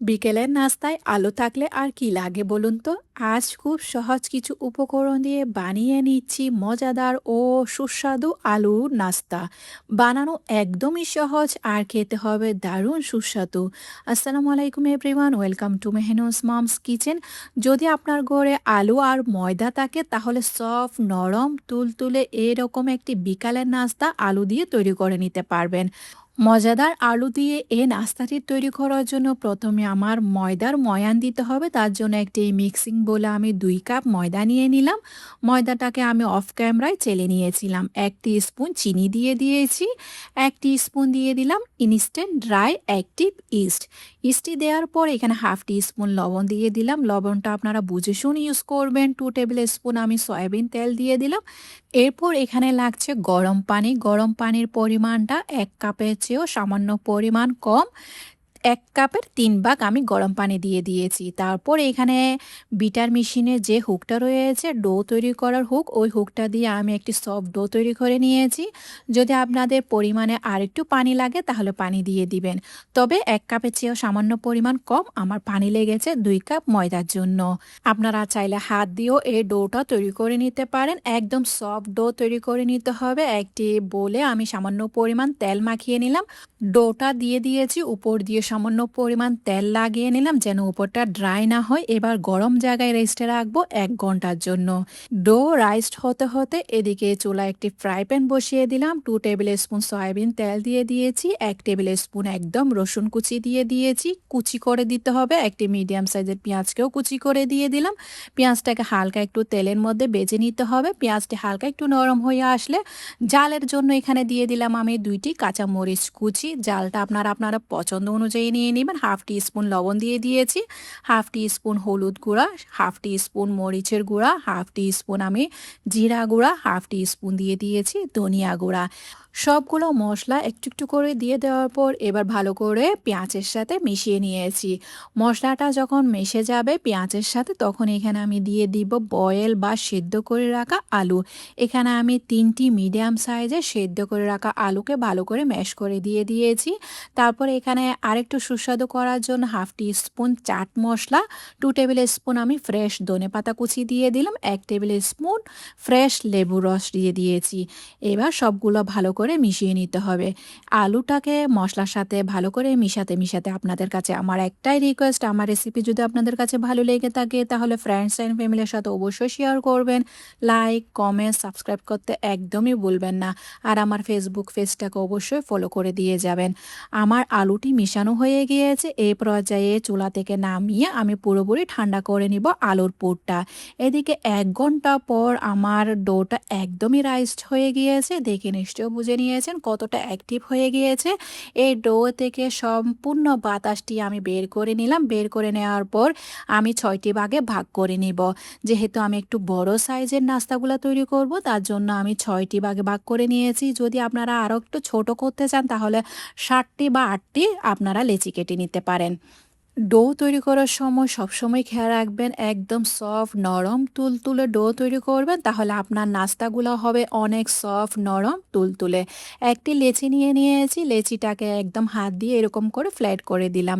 বিকেলের নাস্তায় আলু থাকলে আর কি লাগে বলুন তো। আজ খুব সহজ কিছু উপকরণ দিয়ে বানিয়ে নিচ্ছি মজাদার ও সুস্বাদু আলুর নাস্তা। বানানো একদমই সহজ আর খেতে হবে দারুণ সুস্বাদু। আসসালামু আলাইকুম everyone, welcome to Mehnus mom's kitchen. যদি আপনার ঘরে আলু আর ময়দা থাকে তাহলে সফট নরম তুলতুলে এরকম একটি বিকালের নাস্তা আলু দিয়ে তৈরি করে নিতে পারবেন। মজাদার আলু দিয়ে এই নাস্তাটি তৈরি করার জন্য প্রথমে আমার ময়দার ময়ান দিতে হবে। তার জন্য একটি মিক্সিং বলে আমি 2 কাপ ময়দা নিয়ে নিলাম। ময়দাটাকে আমি অফ ক্যামেরায় চেলে নিয়েছিলাম। 1 টি স্পুন চিনি দিয়ে দিয়েছি। 1 টি স্পুন দিয়ে দিলাম ইনস্ট্যান্ট ড্রাই অ্যাক্টিভ ইস্ট। ইস্টটি দেওয়ার পর এখানে 1/2 টি স্পুন লবণ দিয়ে দিলাম। লবণটা আপনারা বুঝে শুনে ইউজ করবেন। 2 টেবিল স্পুন আমি সয়াবিন তেল দিয়ে দিলাম। এরপর এখানে লাগছে গরম পানি। গরম পানির পরিমাণটা 1 কাপের চেয়েও সামান্য পরিমাণ কম। 1 কাপের 3 ভাগ আমি গরম পানি দিয়ে দিয়েছি। তারপর এখানে বিটার মেশিনে যে হুকটা রয়েছে ডো তৈরি করার হুক, ওই হুকটা দিয়ে আমি একটি সফট ডো তৈরি করে নিয়েছি। যদি আপনাদের পরিমাণে আরেকটু পানি লাগে তাহলে পানি দিয়ে দিবেন। তবে 1 কাপের চেয়েও সামান্য পরিমাণ কম আমার পানি লেগেছে 2 কাপ ময়দার জন্য। আপনারা চাইলে হাত দিয়েও এই ডোটা তৈরি করে নিতে পারেন। একদম সফট ডো তৈরি করে নিতে হবে। একটি বোলে আমি সামান্য পরিমাণ তেল মাখিয়ে নিলাম। ডোটা দিয়ে দিয়েছি, উপর দিয়ে সামান্য পরিমাণ তেল লাগিয়ে নিলাম যেন উপরটা ড্রাই না হয়। এবার গরম জায়গায় রেস্টে রাখবো 1 ঘন্টার জন্য। ডো রাইস্ট হতে হতে এদিকে চুলায় একটি ফ্রাই প্যান বসিয়ে দিলাম। 2 টেবিল স্পুন সয়াবিন তেল দিয়ে দিয়েছি। 1 টেবিল স্পুন একদম রসুন কুচি দিয়ে দিয়েছি, কুচি করে দিতে হবে। একটি মিডিয়াম সাইজের পেঁয়াজকেও কুচি করে দিয়ে দিলাম। পেঁয়াজটাকে হালকা একটু তেলের মধ্যে বেজে নিতে হবে। পেঁয়াজটি হালকা একটু নরম হয়ে আসলে জালের জন্য এখানে দিয়ে দিলাম আমি 2টি কাঁচামরিচ কুচি। জালটা আপনারা পছন্দ অনুযায়ী নিয়ে নেবেন। 1/2 টি স্পুন লবণ দিয়ে দিয়েছি। 1/2 টি স্পুন হলুদ গুঁড়া, 1/2 টি স্পুন মরিচের গুঁড়া, 1/2 টি স্পুন আমি জিরা গুঁড়া, 1/2 টি স্পুন দিয়ে দিয়েছি ধনিয়া গুঁড়া। সবগুলো মশলা একটু একটু করে দিয়ে দেওয়ার পর এবার ভালো করে পেঁয়াজের সাথে মিশিয়ে নিয়েছি। মশলাটা যখন মিশে যাবে পেঁয়াজের সাথে তখন এখানে আমি দিয়ে দিব বয়েল বা সেদ্ধ করে রাখা আলু। এখানে আমি 3টি মিডিয়াম সাইজের সেদ্ধ করে রাখা আলুকে ভালো করে ম্যাশ করে দিয়ে দিয়েছি। তারপর এখানে আরেকটু সুস্বাদু করার জন্য 1/2 টি spoon chaat masala, 2 table spoon আমি ফ্রেশ ধনেপাতা কুচি দিয়ে দিলাম, 1 টেবিল স্পুন ফ্রেশ লেবুর রস দিয়ে দিয়েছি। এবার সবগুলো ভালো করে মিশিয়ে নিতে হবে। আলুটাকে মশলার সাথে ভালো করে মিশাতে মিশাতে আপনাদের কাছে আমার একটাই রিকোয়েস্ট, আমার রেসিপি যদি আপনাদের কাছে ভালো লেগে থাকে তাহলে ফ্রেন্ডস অ্যান্ড ফ্যামিলির সাথে অবশ্যই শেয়ার করবেন। লাইক কমেন্ট সাবস্ক্রাইব করতে একদমই ভুলবেন না। আর আমার ফেসবুক পেজটাকে অবশ্যই ফলো করে দিয়ে যাবেন। আমার আলুটি মিশানো হয়ে গিয়েছে। এই পর্যায়ে চুলা থেকে নামিয়ে আমি পুরোপুরি ঠান্ডা করে নিব আলুর পুরটা। এদিকে 1 ঘন্টা পর আমার ডোটা একদমই রাইসড হয়ে গিয়েছে। দেখে নিশ্চয় বুঝে নিয়েছেন কতটা অ্যাক্টিভ হয়ে গিয়েছে। এই ডো থেকে সম্পূর্ণ বাতাসটি আমি বের করে নিলাম। বের করে নেওয়ার পর আমি 6টি ভাগে ভাগ করে নিব। যেহেতু আমি একটু বড় সাইজের নাস্তাগুলো তৈরি করব তার জন্য আমি 6টি ভাগে ভাগ করে নিয়েছি। যদি আপনারা আরও একটু ছোট করতে চান তাহলে 7টি বা 8টি আপনারা লেচি কেটে নিতে পারেন। ডো তৈরি করার সময় সবসময় খেয়াল রাখবেন একদম সফট নরম তুলতুলে ডো তৈরি করবেন, তাহলে আপনার নাস্তাগুলো হবে অনেক সফট নরম তুলতুলে। একটি লেচি নিয়ে নিয়েছি, লেচিটাকে একদম হাত দিয়ে এরকম করে ফ্ল্যাট করে দিলাম।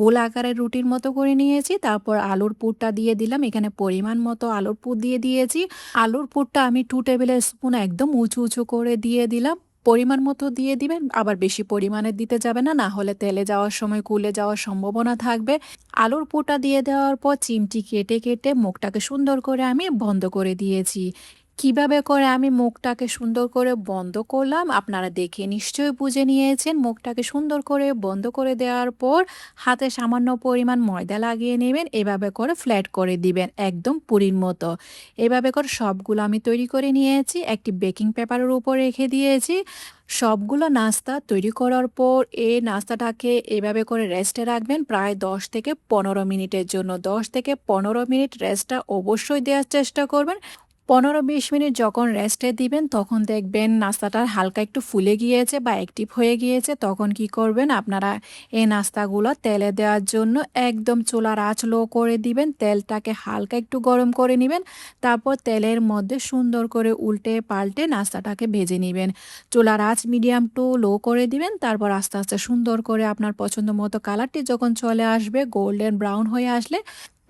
গোল আকারের রুটির মতো করে নিয়েছি। তারপর আলুর পুরটা দিয়ে দিলাম। এখানে পরিমাণ মতো আলুর পুর দিয়ে দিয়েছি। আলুর পুরটা আমি 2 টেবিল স্পুন একদম উঁচু উঁচু করে দিয়ে দিলাম। পরিমাণ মতো দিয়ে দিবেন, আবার বেশি পরিমাণে দিতে যাবে না, না হলে তেলে যাওয়ার সময় কুলে যাওয়ার সম্ভাবনা থাকবে। আলুর পুরটা দিয়ে দেওয়ার পর চিমটি কেটে কেটে মুখটাকে সুন্দর করে আমি বন্ধ করে দিয়েছি। কিভাবে করে আমি মুখটাকে সুন্দর করে বন্ধ করলাম আপনারা দেখে নিশ্চয়ই বুঝে নিয়েছেন। মুখটাকে সুন্দর করে বন্ধ করে দেওয়ার পর হাতে সামান্য পরিমাণ ময়দা লাগিয়ে নেবেন। এভাবে করে ফ্ল্যাট করে দিবেন একদম পুরির মতো। এভাবে করে সবগুলো আমি তৈরি করে নিয়েছি, একটি বেকিং পেপারের উপর রেখে দিয়েছি। সবগুলো নাস্তা তৈরি করার পর এই নাস্তাটাকে এভাবে করে রেস্টে রাখবেন প্রায় 10 থেকে 15 মিনিটের জন্য। 10 থেকে 15 মিনিট রেস্টটা অবশ্যই দেওয়ার চেষ্টা করবেন। 15-20 মিনিট যখন রেস্টে দিবেন তখন দেখবেন নাস্তাটা হালকা একটু ফুলে গিয়েছে বা অ্যাক্টিভ হয়ে গিয়েছে। তখন কি করবেন আপনারা এই নাস্তাগুলো তেলে দেওয়ার জন্য একদম চুলার আঁচ লো করে দিবেন। তেলটাকে হালকা একটু গরম করে নিবেন। তারপর তেলের মধ্যে সুন্দর করে উল্টে পাল্টে নাস্তাটাকে ভেজে নিবেন। চুলার আঁচ মিডিয়াম টু লো করে দিবেন। তারপর আস্তে, আস্তে সুন্দর করে আপনার পছন্দ মতো কালারটি যখন চলে আসবে গোল্ডেন ব্রাউন হয়ে আসলে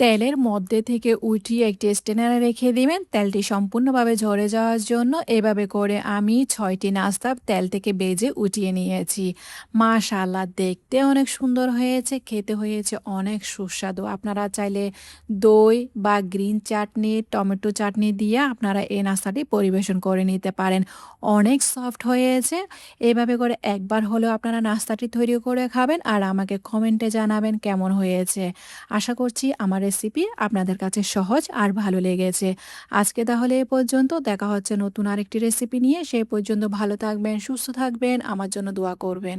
তেলের মধ্যে থেকে উঠিয়ে একটি স্ট্রেনারে রেখে দিবেন তেলটি সম্পূর্ণভাবে ঝরে যাওয়ার জন্য। এভাবে করে আমি ৬টি নাস্তা তেল থেকে ভেজে উঠিয়ে নিয়েছি। মাশাআল্লাহ দেখতে অনেক সুন্দর হয়েছে, খেতে হয়েছে অনেক সুস্বাদু। আপনারা চাইলে দই বা গ্রিন চাটনি, টমেটো চাটনি দিয়ে আপনারা এই নাস্তাটি পরিবেশন করে নিতে পারেন। অনেক সফট হয়েছে। এভাবে করে একবার হলেও আপনারা নাস্তাটি তৈরি করে খাবেন আর আমাকে কমেন্টে জানাবেন কেমন হয়েছে। আশা করছি আমার রেসিপি আপনাদের কাছে সহজ আর ভালো লেগেছে। আজকে তাহলে এ পর্যন্ত। দেখা হচ্ছে নতুন আরেকটি রেসিপি নিয়ে। সেই পর্যন্ত ভালো থাকবেন, সুস্থ থাকবেন, আমার জন্য দোয়া করবেন।